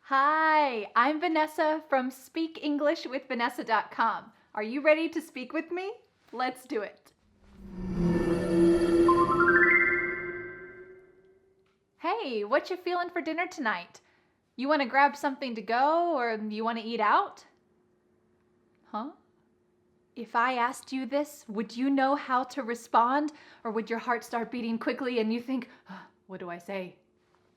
Hi, I'm Vanessa from SpeakEnglishWithVanessa.com. Are you ready to speak with me? Let's do it. Hey, what you feeling for dinner tonight? You want to grab something to go or you want to eat out? Huh? If I asked you this, would you know how to respond? Or would your heart start beating quickly and you think, what do I say?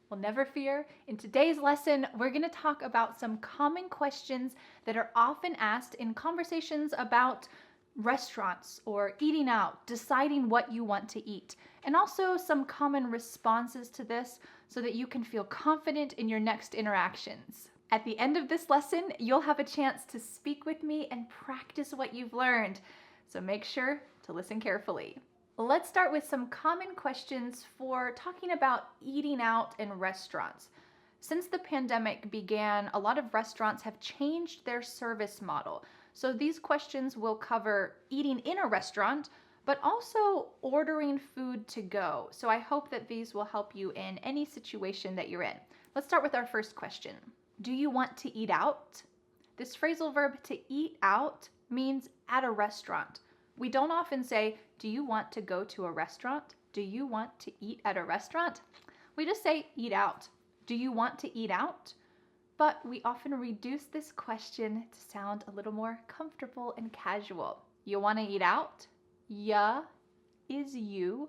Well, never fear. In today's lesson, we're going to talk about some common questions that are often asked in conversations about restaurants or eating out, deciding what you want to eat, and also some common responses to this so that you can feel confident in your next interactions. At the end of this lesson, you'll have a chance to speak with me and practice what you've learned. So make sure to listen carefully. Let's start with some common questions for talking about eating out in restaurants. Since the pandemic began, a lot of restaurants have changed their service model. So these questions will cover eating in a restaurant, but also ordering food to go. So I hope that these will help you in any situation that you're in. Let's start with our first question. Do you want to eat out? This phrasal verb to eat out means at a restaurant. We don't often say, do you want to go to a restaurant? Do you want to eat at a restaurant? We just say eat out. Do you want to eat out? But we often reduce this question to sound a little more comfortable and casual. You want to eat out? Ya is you.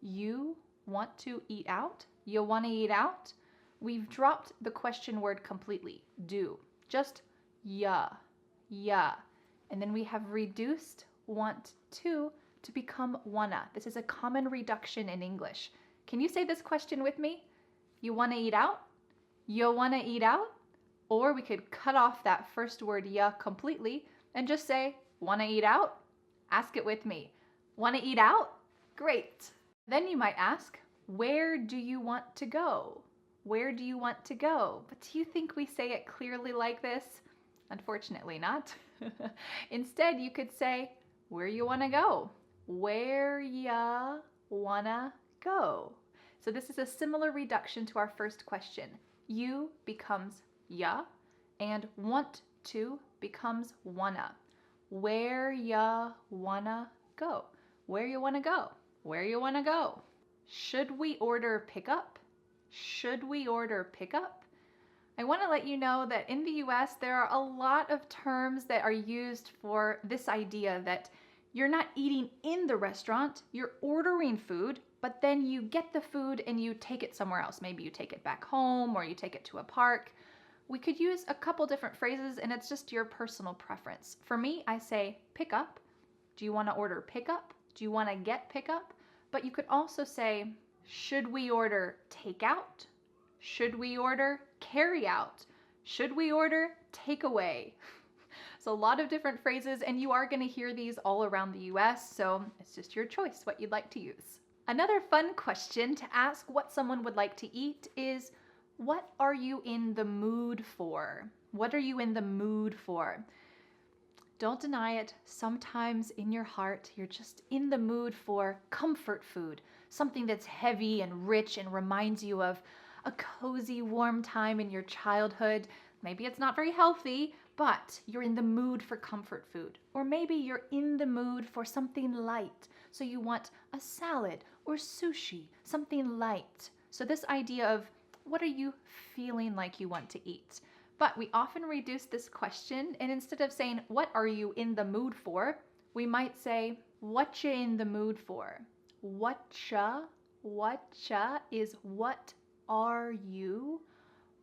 You want to eat out? You want to eat out? We've dropped the question word completely. Do. Just ya. Ya. And then we have reduced want to become wanna. This is a common reduction in English. Can you say this question with me? You wanna eat out? You wanna eat out? Or we could cut off that first word ya completely and just say, wanna eat out? Ask it with me. Wanna eat out? Great. Then you might ask, where do you want to go? Where do you want to go? But do you think we say it clearly like this? Unfortunately not. Instead, you could say, where you wanna go? Where ya wanna go? So this is a similar reduction to our first question. You becomes ya, and want to becomes wanna. Where ya wanna go? Where you wanna go? Where you wanna go? Should we order pickup? Should we order pickup? I want to let you know that in the US, there are a lot of terms that are used for this idea that you're not eating in the restaurant, you're ordering food, but then you get the food and you take it somewhere else. Maybe you take it back home or you take it to a park. We could use a couple different phrases and it's just your personal preference. For me, I say pick up. Do you want to order pickup? Do you want to get pickup? But you could also say, should we order takeout? Should we order carry out? Should we order takeaway? So a lot of different phrases, and you are going to hear these all around the US, so it's just your choice what you'd like to use. Another fun question to ask what someone would like to eat is, what are you in the mood for? What are you in the mood for? Don't deny it. Sometimes in your heart, you're just in the mood for comfort food, something that's heavy and rich and reminds you of a cozy, warm time in your childhood. Maybe it's not very healthy, but you're in the mood for comfort food. Or maybe you're in the mood for something light. So you want a salad or sushi, something light. So this idea of what are you feeling like you want to eat? But we often reduce this question, and instead of saying, what are you in the mood for? We might say, what you in the mood for? Whatcha is what are you?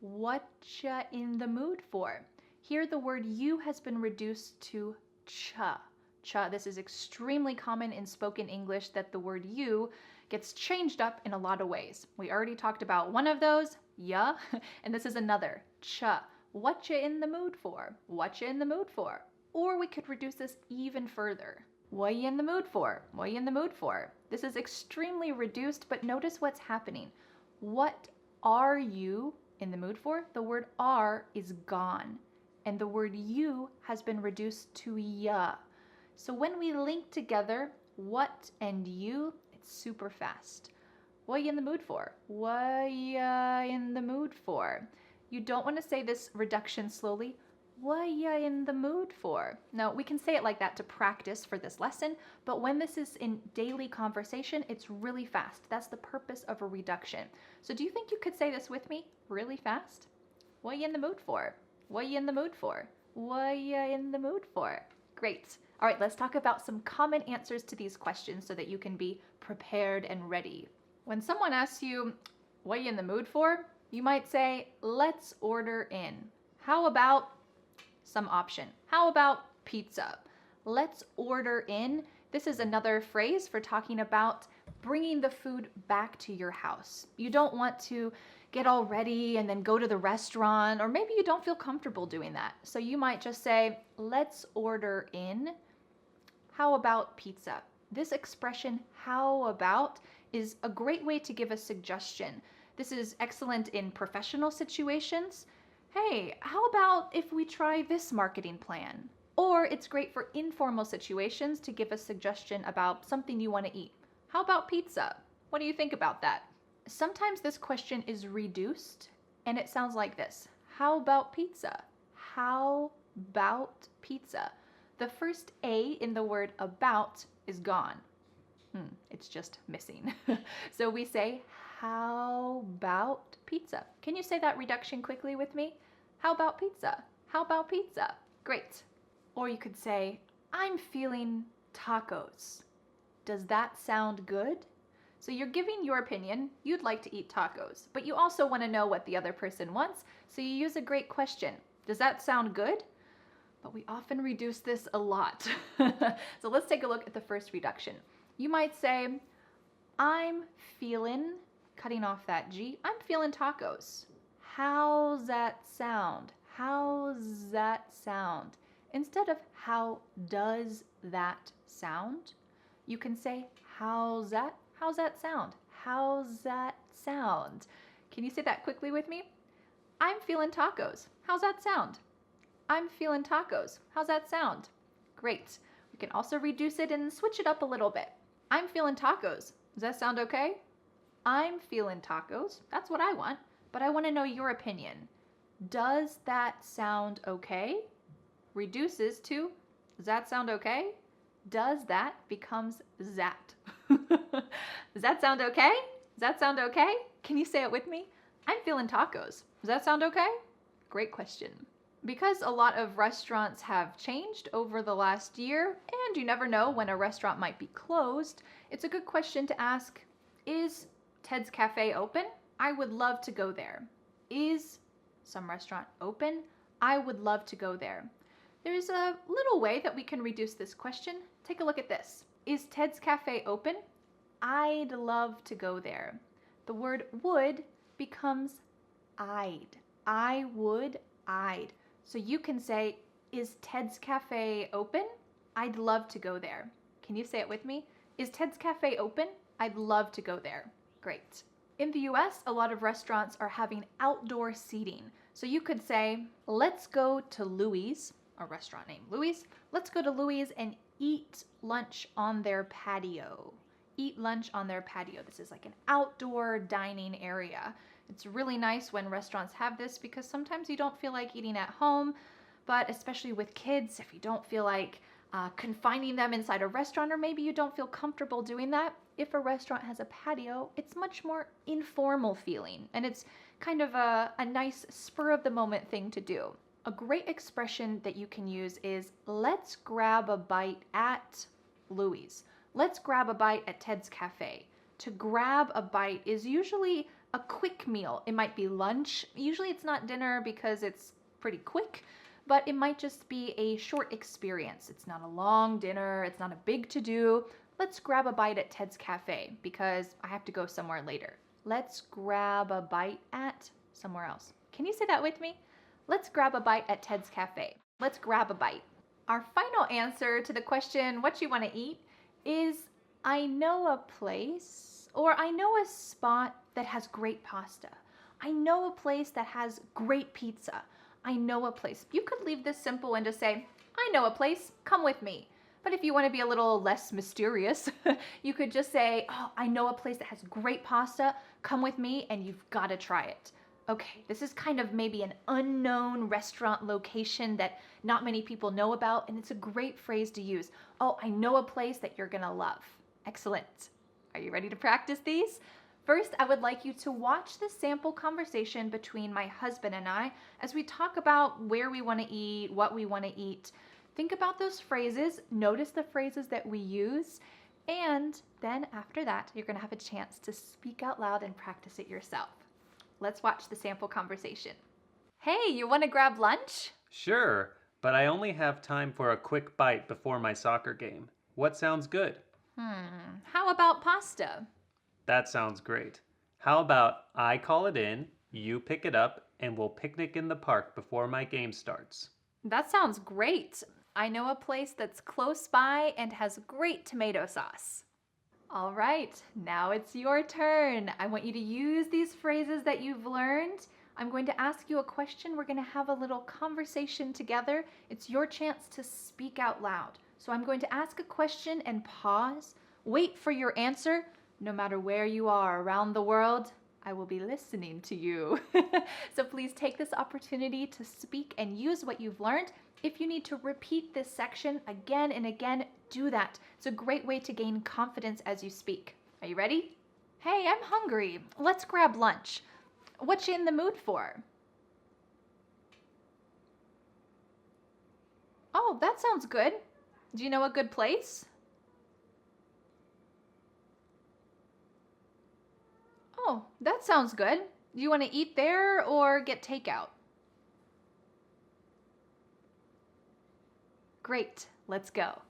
Whatcha in the mood for? Here the word you has been reduced to cha. Cha. This is extremely common in spoken English that the word you gets changed up in a lot of ways. We already talked about one of those, ya, and this is another, cha. What you in the mood for? What you in the mood for? Or we could reduce this even further. What you in the mood for? What you in the mood for? This is extremely reduced, but notice what's happening. What are you in the mood for? The word are is gone, and the word you has been reduced to ya. So when we link together what and you, it's super fast. What you in the mood for? What you in the mood for? You don't want to say this reduction slowly. What ya in the mood for? No, we can say it like that to practice for this lesson, but when this is in daily conversation, it's really fast. That's the purpose of a reduction. So do you think you could say this with me really fast? What ya in the mood for? What ya in the mood for? What ya in the mood for? Great. All right, let's talk about some common answers to these questions so that you can be prepared and ready. When someone asks you, what you in the mood for? You might say, let's order in. How about some option? How about pizza? Let's order in. This is another phrase for talking about bringing the food back to your house. You don't want to get all ready and then go to the restaurant, or maybe you don't feel comfortable doing that. So you might just say, let's order in. How about pizza? This expression, how about, is a great way to give a suggestion. This is excellent in professional situations. Hey, how about if we try this marketing plan? Or it's great for informal situations to give a suggestion about something you want to eat. How about pizza? What do you think about that? Sometimes this question is reduced and it sounds like this. How about pizza? How about pizza? The first A in the word about is gone. It's just missing. So we say, how about pizza? Can you say that reduction quickly with me? How about pizza? How about pizza? Great. Or you could say, I'm feeling tacos. Does that sound good? So you're giving your opinion. You'd like to eat tacos, but you also want to know what the other person wants. So you use a great question. Does that sound good? But we often reduce this a lot. So let's take a look at the first reduction. You might say, I'm feeling, cutting off that G, I'm feeling tacos. How's that sound? How's that sound? Instead of how does that sound, you can say, how's that sound? How's that sound? Can you say that quickly with me? I'm feeling tacos. How's that sound? I'm feeling tacos. How's that sound? Great. We can also reduce it and switch it up a little bit. I'm feeling tacos. Does that sound okay? I'm feeling tacos. That's what I want, but I want to know your opinion. Does that sound okay? Reduces to, does that sound okay? Does that becomes that. Does that sound okay? Does that sound okay? Can you say it with me? I'm feeling tacos. Does that sound okay? Great question. Because a lot of restaurants have changed over the last year, and you never know when a restaurant might be closed, it's a good question to ask, is Ted's Cafe open? I would love to go there. Is some restaurant open? I would love to go there. There's a little way that we can reduce this question. Take a look at this. Is Ted's Cafe open? I'd love to go there. The word would becomes I'd. I would, I'd. So you can say, is Ted's Cafe open? I'd love to go there. Can you say it with me? Is Ted's Cafe open? I'd love to go there. Great. In the US, a lot of restaurants are having outdoor seating. So you could say, let's go to Louis, a restaurant named Louis. Let's go to Louis and eat lunch on their patio. Eat lunch on their patio. This is like an outdoor dining area. It's really nice when restaurants have this because sometimes you don't feel like eating at home, but especially with kids, if you don't feel like confining them inside a restaurant, or maybe you don't feel comfortable doing that, if a restaurant has a patio, it's much more informal feeling, and it's kind of a nice spur of the moment thing to do. A great expression that you can use is, let's grab a bite at Louis. Let's grab a bite at Ted's Cafe. To grab a bite is usually a quick meal. It might be lunch. Usually it's not dinner because it's pretty quick, but it might just be a short experience. It's not a long dinner. It's not a big to-do. Let's grab a bite at Ted's Cafe because I have to go somewhere later. Let's grab a bite at somewhere else. Can you say that with me? Let's grab a bite at Ted's Cafe. Let's grab a bite. Our final answer to the question, what you want to eat, is I know a place, or I know a spot that has great pasta. I know a place that has great pizza. I know a place. You could leave this simple and just say, I know a place, come with me. But if you want to be a little less mysterious, you could just say, oh, I know a place that has great pasta, come with me and you've got to try it. Okay, this is kind of maybe an unknown restaurant location that not many people know about, and it's a great phrase to use. Oh, I know a place that you're gonna love. Excellent. Are you ready to practice these? First, I would like you to watch the sample conversation between my husband and I as we talk about where we want to eat, what we want to eat. Think about those phrases, notice the phrases that we use, and then after that, you're going to have a chance to speak out loud and practice it yourself. Let's watch the sample conversation. Hey, you want to grab lunch? Sure, but I only have time for a quick bite before my soccer game. What sounds good? How about pasta? That sounds great. How about I call it in, you pick it up, and we'll picnic in the park before my game starts? That sounds great. I know a place that's close by and has great tomato sauce. All right, now it's your turn. I want you to use these phrases that you've learned. I'm going to ask you a question. We're going to have a little conversation together. It's your chance to speak out loud. So I'm going to ask a question and pause. Wait for your answer. No matter where you are around the world, I will be listening to you. So please take this opportunity to speak and use what you've learned. If you need to repeat this section again and again, do that. It's a great way to gain confidence as you speak. Are you ready? Hey, I'm hungry. Let's grab lunch. What you in the mood for? Oh, that sounds good. Do you know a good place? Oh, that sounds good. Do you want to eat there or get takeout? Great, let's go.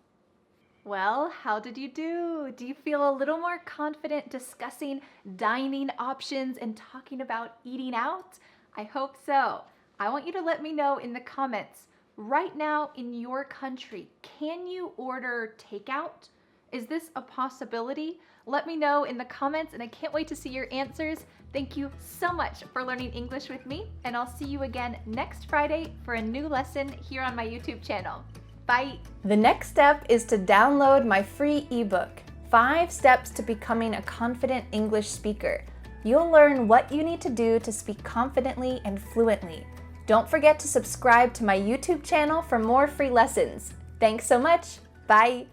Well, how did you do? Do you feel a little more confident discussing dining options and talking about eating out? I hope so. I want you to let me know in the comments. Right now in your country, can you order takeout? Is this a possibility? Let me know in the comments, and I can't wait to see your answers. Thank you so much for learning English with me, and I'll see you again next Friday for a new lesson here on my YouTube channel. Bye! The next step is to download my free ebook, 5 Steps to Becoming a Confident English Speaker. You'll learn what you need to do to speak confidently and fluently. Don't forget to subscribe to my YouTube channel for more free lessons. Thanks so much. Bye!